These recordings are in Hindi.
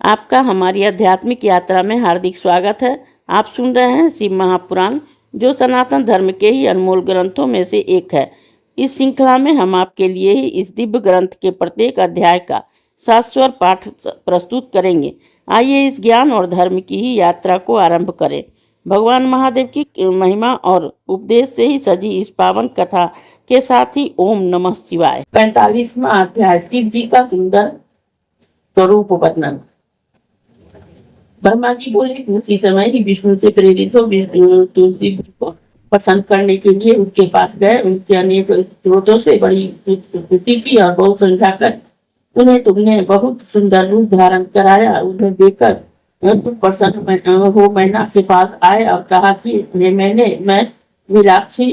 आपका हमारी आध्यात्मिक यात्रा में हार्दिक स्वागत है। आप सुन रहे हैं शिव महापुराण, जो सनातन धर्म के ही अनमोल ग्रंथों में से एक है। इस श्रृंखला में हम आपके लिए ही इस दिव्य ग्रंथ के प्रत्येक अध्याय का शाश्वत पाठ प्रस्तुत करेंगे। आइए इस ज्ञान और धर्म की ही यात्रा को आरंभ करें। भगवान महादेव की महिमा और उपदेश से ही सजी इस पावन कथा के साथ ही ओम नमः शिवाय। 45वां अध्याय, शिव जी का सुंदर स्वरूप वर्णन। ब्रह्मा जी बोले उसी समय ही विष्णु से प्रेरित हो विष्णु तुलसी को पसंद करने के लिए उसके पास गए। उसके अनेक स्रोतों से बड़ी स्तुति की और बहुत समझाकर उन्हें तुमने बहुत सुंदर रूप धारण कराया। उन्हें देखकर तुम प्रसन्न हो मैना के पास आए और कहा कि मैं विलाक्षी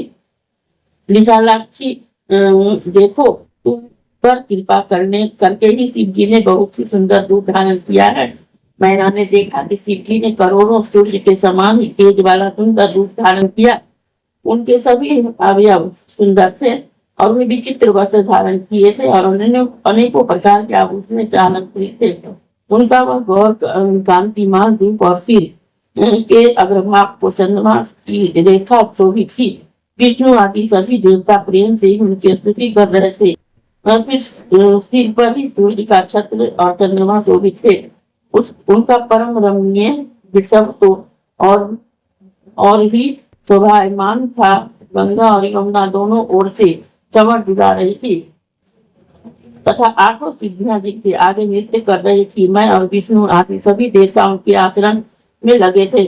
विशालाक्षी देखो, तुम पर कृपा करके ही शिव जी ने बहुत ही सुंदर रूप धारण किया है। मैना ने देखा कि शिव जी ने करोड़ों सूर्य के समान ही तेज वाला सुंदर रूप धारण किया। उनके सभी अवयव सुंदर थे और वे विचित्र वस्त्र धारण किए थे और उन्होंने अनेकों प्रकार के आभूषण से अलंकृत थे। उनका वह गौर कांतिमान रूप और सिर के अग्रभाग को चंद्रमा की रेखा शोभित थी। विष्णु आदि सभी देवता प्रेम से उनकी स्तुति कर रहे थे और फिर सिर पर ही सूर्य का छत्र और चंद्रमा शोभित थे। उनका परम रमणीय वृषभ तो और ही शोभायमान था। गंगा और यमुना दोनों ओर से चमक जुड़ा रही थी तथा आठों सिद्धियां जिनके आगे नृत्य कर रही थी। मैं और विष्णु आदि सभी देवताओं के आचरण में लगे थे।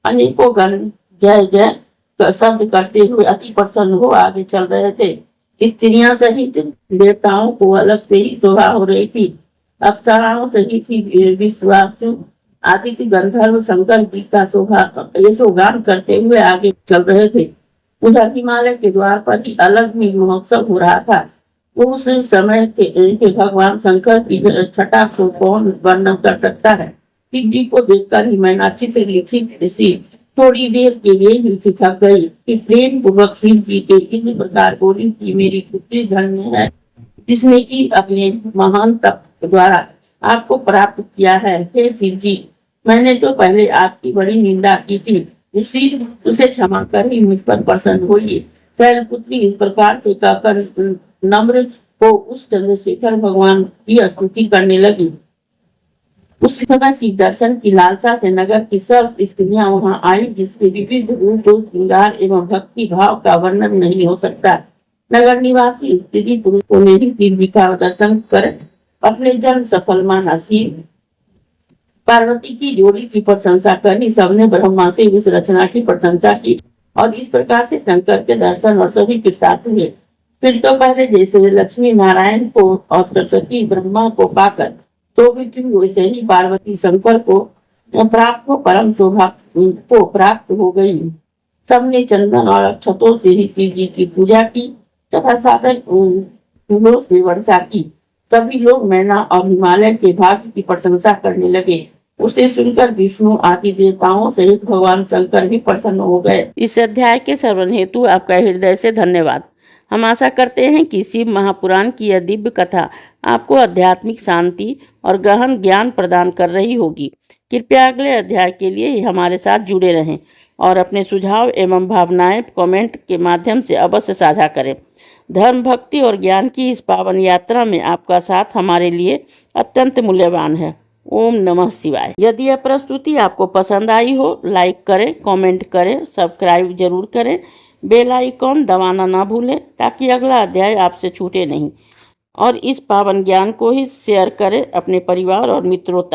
अनेकों गण जय जय शब्द करते हुए अति प्रसन्न हो आगे चल रहे थे। स्त्रियां सहित देवताओं को अलग से ही शोभा हो रही थी। अप्सराओं सहित ही विश्वासु आदित्य गंधर्व शंकर जी का यशोगान करते हुए आगे चल रहे थे। उधर हिमालय के द्वार पर ही अलग ही महोत्सव हो रहा था। उस समय के भगवान शंकर की छटा को कौन वर्णन कर सकता है। शिव जी को देखकर ही मैना चित्र लिखी थोड़ी देर के लिए ही थक गई कि प्रेम पूर्वक शिव जी के इस प्रकार बोली कि मेरी पुत्री धन्य है जिसने की अपने महान तप द्वारा आपको प्राप्त किया है। हे शिव जी, मैंने तो पहले आपकी बड़ी निंदा की थी, उसे क्षमा कर ही मुझ पर प्रसन्न होइए। पुत्री इस प्रकार से कहकर नम्र को उस चंद्रशेखर भगवान की स्तुति करने लगी। उस समय शिव दर्शन की लालसा से नगर की सब स्त्रियां वहां आई, जिसके विविध रूप श्रृंगार एवं भक्ति भाव का वर्णन नहीं हो सकता। नगर निवासी स्त्री पुरुषों ने ही शिव जी का दर्शन कर अपने जन्म सफल माना। शिव पार्वती की जोड़ी की प्रशंसा करी। सबने ब्रह्मा से उस रचना की प्रशंसा की और इस प्रकार से शंकर के दर्शन और सभी कृतार्थ हुए। फिर तो पहले जैसे लक्ष्मी नारायण को और सरस्वती ब्रह्मा को पाकर शोभित हुई, वैसे ही पार्वती शंकर को प्राप्त हो परम शोभा को प्राप्त हो गई। सबने चंदन और अक्षतों से ही शिव जी की पूजा की तथा साधन फूलों से वर्षा की। सभी लोग मैना और हिमालय के भाग्य की प्रशंसा करने लगे। उसे सुनकर विष्णु आदि देवताओं सहित भगवान शंकर भी प्रसन्न हो गए। इस अध्याय के श्रवण हेतु आपका हृदय से धन्यवाद। हम आशा करते हैं कि शिव महापुराण की यह दिव्य कथा आपको आध्यात्मिक शांति और गहन ज्ञान प्रदान कर रही होगी। कृपया अगले अध्याय के लिए हमारे साथ जुड़े रहें और अपने सुझाव एवं भावनाएं कमेंट के माध्यम से अवश्य साझा करें। धर्म, भक्ति और ज्ञान की इस पावन यात्रा में आपका साथ हमारे लिए अत्यंत मूल्यवान है। ओम नमः शिवाय। यदि यह प्रस्तुति आपको पसंद आई हो, लाइक करें, कमेंट करें, सब्सक्राइब जरूर करें, बेल आइकॉन दबाना ना भूलें ताकि अगला अध्याय आपसे छूटे नहीं। और इस पावन ज्ञान को ही शेयर करें अपने परिवार और मित्रों तक।